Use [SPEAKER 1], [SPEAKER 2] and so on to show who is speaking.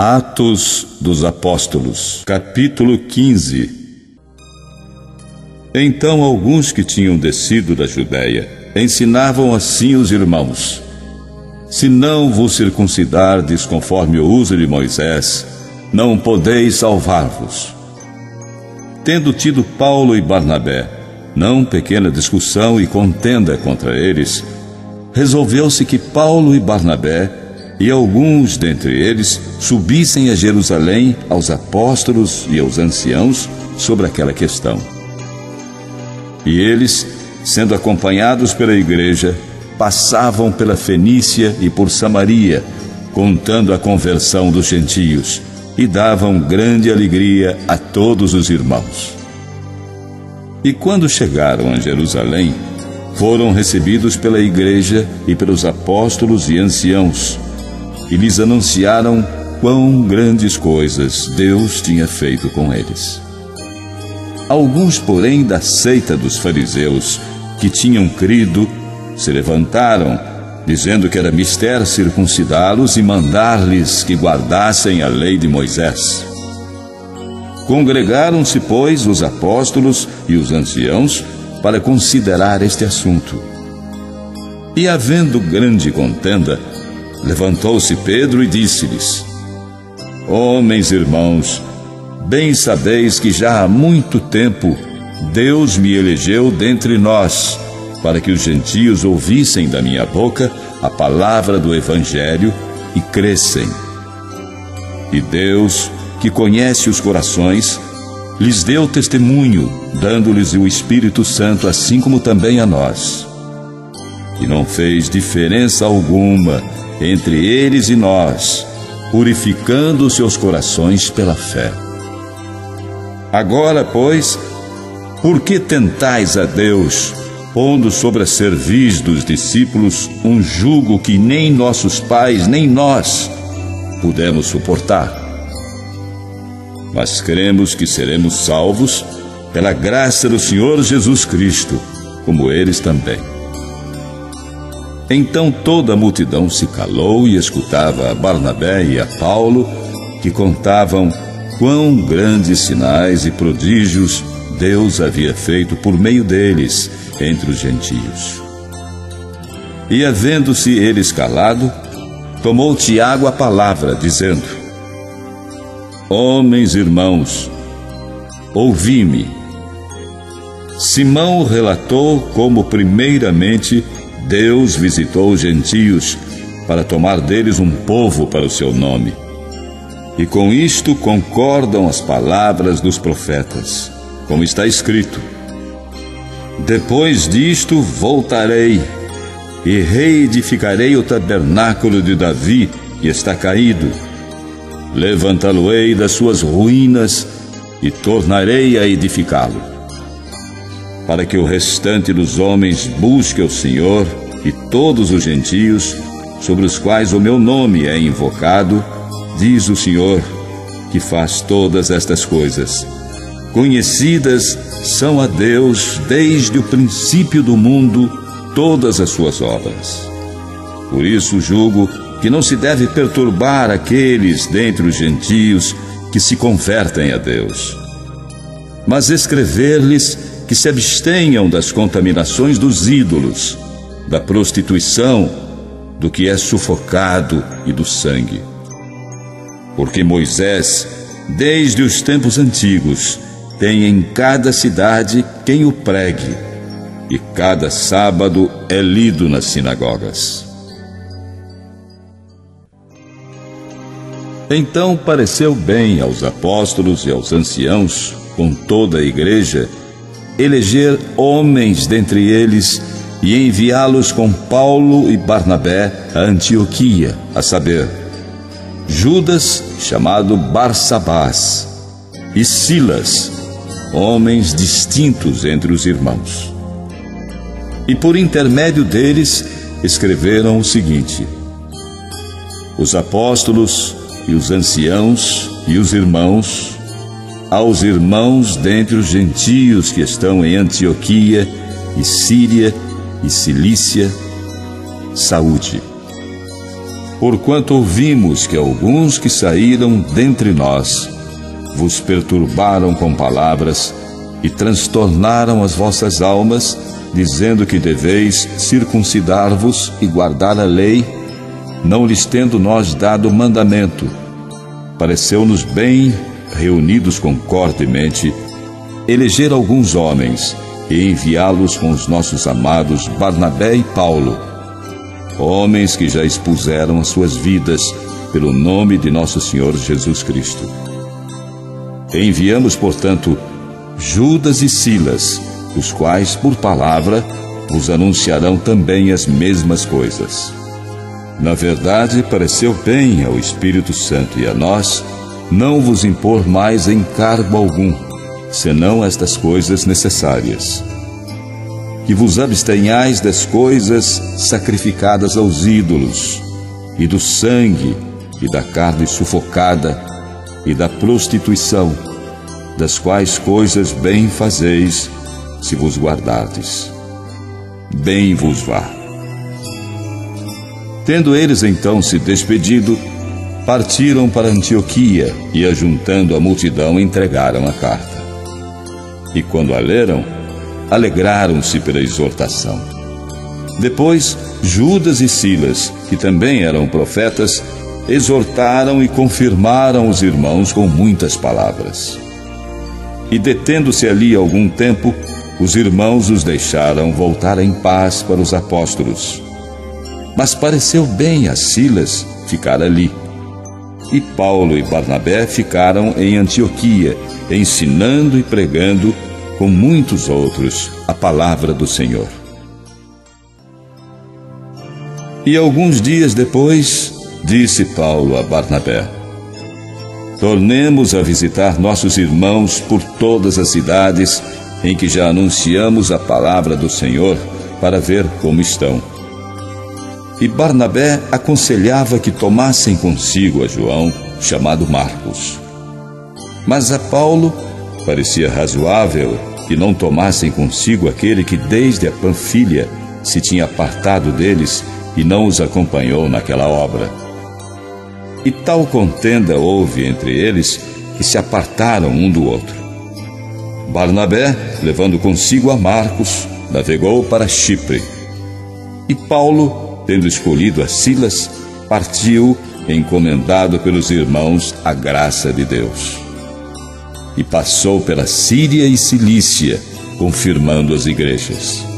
[SPEAKER 1] Atos dos Apóstolos, capítulo 15. Então alguns que tinham descido da Judéia ensinavam assim os irmãos: se não vos circuncidardes conforme o uso de Moisés, não podeis salvar-vos. Tendo tido Paulo e Barnabé não pequena discussão e contenda contra eles, resolveu-se que Paulo e Barnabé e alguns dentre eles subissem a Jerusalém aos apóstolos e aos anciãos sobre aquela questão. E eles, sendo acompanhados pela igreja, passavam pela Fenícia e por Samaria, contando a conversão dos gentios, e davam grande alegria a todos os irmãos. E quando chegaram a Jerusalém, foram recebidos pela igreja e pelos apóstolos e anciãos, e lhes anunciaram quão grandes coisas Deus tinha feito com eles. Alguns, porém, da seita dos fariseus, que tinham crido, se levantaram, dizendo que era mister circuncidá-los e mandar-lhes que guardassem a lei de Moisés. Congregaram-se, pois, os apóstolos e os anciãos para considerar este assunto. E, havendo grande contenda, levantou-se Pedro e disse-lhes: homens irmãos, bem sabeis que já há muito tempo Deus me elegeu dentre nós, para que os gentios ouvissem da minha boca a palavra do Evangelho e crescem. E Deus, que conhece os corações, lhes deu testemunho, dando-lhes o Espírito Santo, assim como também a nós. E não fez diferença alguma entre eles e nós, purificando os seus corações pela fé. Agora, pois, por que tentais a Deus, pondo sobre a cerviz dos discípulos um jugo que nem nossos pais, nem nós pudemos suportar? Mas cremos que seremos salvos pela graça do Senhor Jesus Cristo, como eles também. Então toda a multidão se calou e escutava a Barnabé e a Paulo, que contavam quão grandes sinais e prodígios Deus havia feito por meio deles entre os gentios. E, havendo-se eles calado, tomou Tiago a palavra, dizendo: homens irmãos, ouvi-me. Simão relatou como primeiramente Deus visitou os gentios para tomar deles um povo para o seu nome. E com isto concordam as palavras dos profetas, como está escrito: depois disto voltarei e reedificarei o tabernáculo de Davi, que está caído. Levantá-lo-ei das suas ruínas e tornarei a edificá-lo, para que o restante dos homens busque o Senhor e todos os gentios, sobre os quais o meu nome é invocado, diz o Senhor, que faz todas estas coisas. Conhecidas são a Deus desde o princípio do mundo todas as suas obras. Por isso julgo que não se deve perturbar aqueles dentre os gentios que se convertem a Deus, mas escrever-lhes que se abstenham das contaminações dos ídolos, da prostituição, do que é sufocado e do sangue. Porque Moisés, desde os tempos antigos, tem em cada cidade quem o pregue, e cada sábado é lido nas sinagogas. Então pareceu bem aos apóstolos e aos anciãos, com toda a igreja, eleger homens dentre eles e enviá-los com Paulo e Barnabé a Antioquia, a saber, Judas, chamado Barsabás, e Silas, homens distintos entre os irmãos. E por intermédio deles escreveram o seguinte: os apóstolos e os anciãos e os irmãos, aos irmãos dentre os gentios que estão em Antioquia e Síria e Cilícia, saúde. porquanto ouvimos que alguns que saíram dentre nós vos perturbaram com palavras e transtornaram as vossas almas, dizendo que deveis circuncidar-vos e guardar a lei, não lhes tendo nós dado mandamento. Pareceu-nos bem, reunidos concordemente, eleger alguns homens e enviá-los com os nossos amados Barnabé e Paulo, homens que já expuseram as suas vidas pelo nome de nosso Senhor Jesus Cristo. Enviamos, portanto, Judas e Silas, os quais, por palavra, vos anunciarão também as mesmas coisas. Na verdade, pareceu bem ao Espírito Santo e a nós não vos impor mais encargo algum, senão estas coisas necessárias: que vos abstenhais das coisas sacrificadas aos ídolos, e do sangue, e da carne sufocada, e da prostituição, das quais coisas bem fazeis, se vos guardardes. Bem vos vá. Tendo eles então se despedido, partiram para Antioquia e, ajuntando a multidão, entregaram a carta. E quando a leram, alegraram-se pela exortação. Depois, Judas e Silas, que também eram profetas, exortaram e confirmaram os irmãos com muitas palavras. E detendo-se ali algum tempo, os irmãos os deixaram voltar em paz para os apóstolos. Mas pareceu bem a Silas ficar ali. E Paulo e Barnabé ficaram em Antioquia, ensinando e pregando, com muitos outros, a palavra do Senhor. E alguns dias depois, disse Paulo a Barnabé: tornemos a visitar nossos irmãos por todas as cidades em que já anunciamos a palavra do Senhor, para ver como estão. E Barnabé aconselhava que tomassem consigo a João, chamado Marcos. Mas a Paulo parecia razoável que não tomassem consigo aquele que desde a Panfilha se tinha apartado deles e não os acompanhou naquela obra. E tal contenda houve entre eles que se apartaram um do outro. Barnabé, levando consigo a Marcos, navegou para Chipre. E Paulo, tendo escolhido a Silas, partiu, encomendado pelos irmãos à graça de Deus. E passou pela Síria e Cilícia, confirmando as igrejas.